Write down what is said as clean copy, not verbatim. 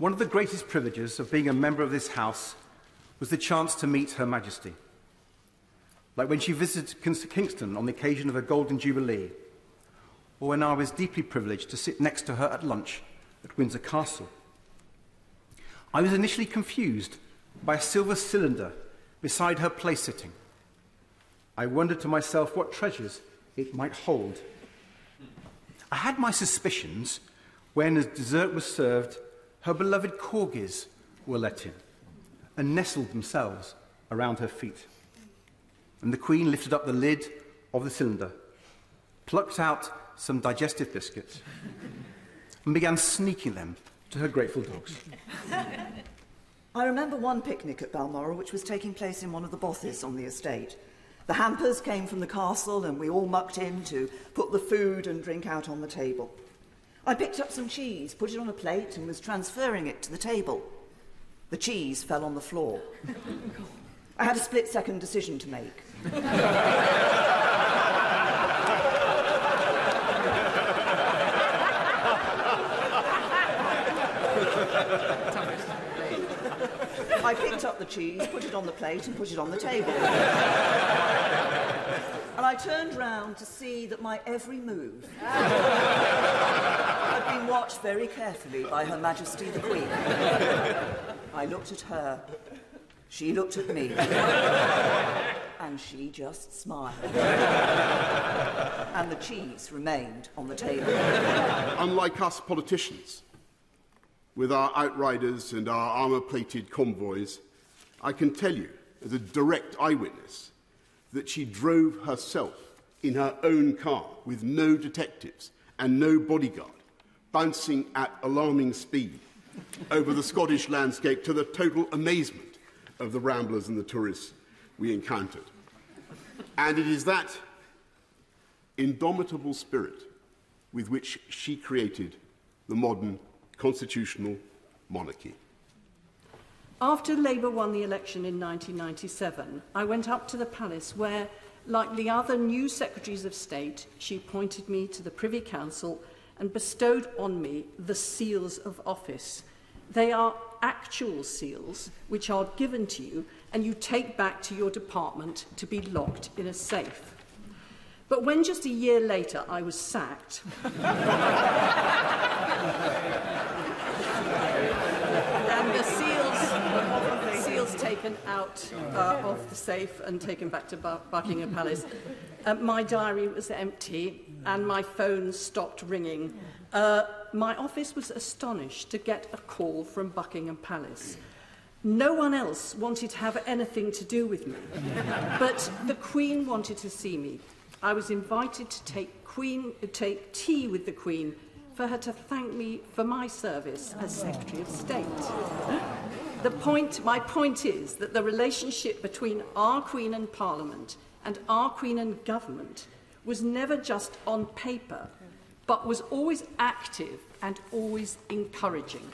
One of the greatest privileges of being a member of this House was the chance to meet Her Majesty. Like when she visited Kingston on the occasion of her Golden Jubilee, or when I was deeply privileged to sit next to her at lunch at Windsor Castle. I was initially confused by a silver cylinder beside her place-sitting. I wondered to myself what treasures it might hold. I had my suspicions when, as dessert was served, her beloved corgis were let in and nestled themselves around her feet. And the Queen lifted up the lid of the cylinder, plucked out some digestive biscuits, and began sneaking them to her grateful dogs. I remember one picnic at Balmoral which was taking place in one of the bothes on the estate. The hampers came from the castle and we all mucked in to put the food and drink out on the table. I picked up some cheese, put it on a plate and was transferring it to the table. The cheese fell on the floor. I had a split-second decision to make. I picked up the cheese, put it on the plate and put it on the table. And I turned round to see that my every move had been watched very carefully by Her Majesty the Queen. I looked at her, she looked at me, and she just smiled. And the cheese remained on the table. Unlike us politicians, with our outriders and our armour-plated convoys, I can tell you, as a direct eyewitness, that she drove herself in her own car with no detectives and no bodyguard, bouncing at alarming speed over the Scottish landscape to the total amazement of the ramblers and the tourists we encountered. And it is that indomitable spirit with which she created the modern constitutional monarchy. After Labour won the election in 1997, I went up to the palace where, like the other new Secretaries of State, she appointed me to the Privy Council and bestowed on me the seals of office. They are actual seals which are given to you and you take back to your department to be locked in a safe. But when just a year later I was sacked, and the seals taken out of the safe and taken back to Buckingham Palace, my diary was empty and my phone stopped ringing. My office was astonished to get a call from Buckingham Palace. No one else wanted to have anything to do with me, but the Queen wanted to see me. I was invited to take tea with the Queen for her to thank me for my service as Secretary of State. My point is that the relationship between our Queen and Parliament and our Queen and government was never just on paper, but was always active and always encouraging.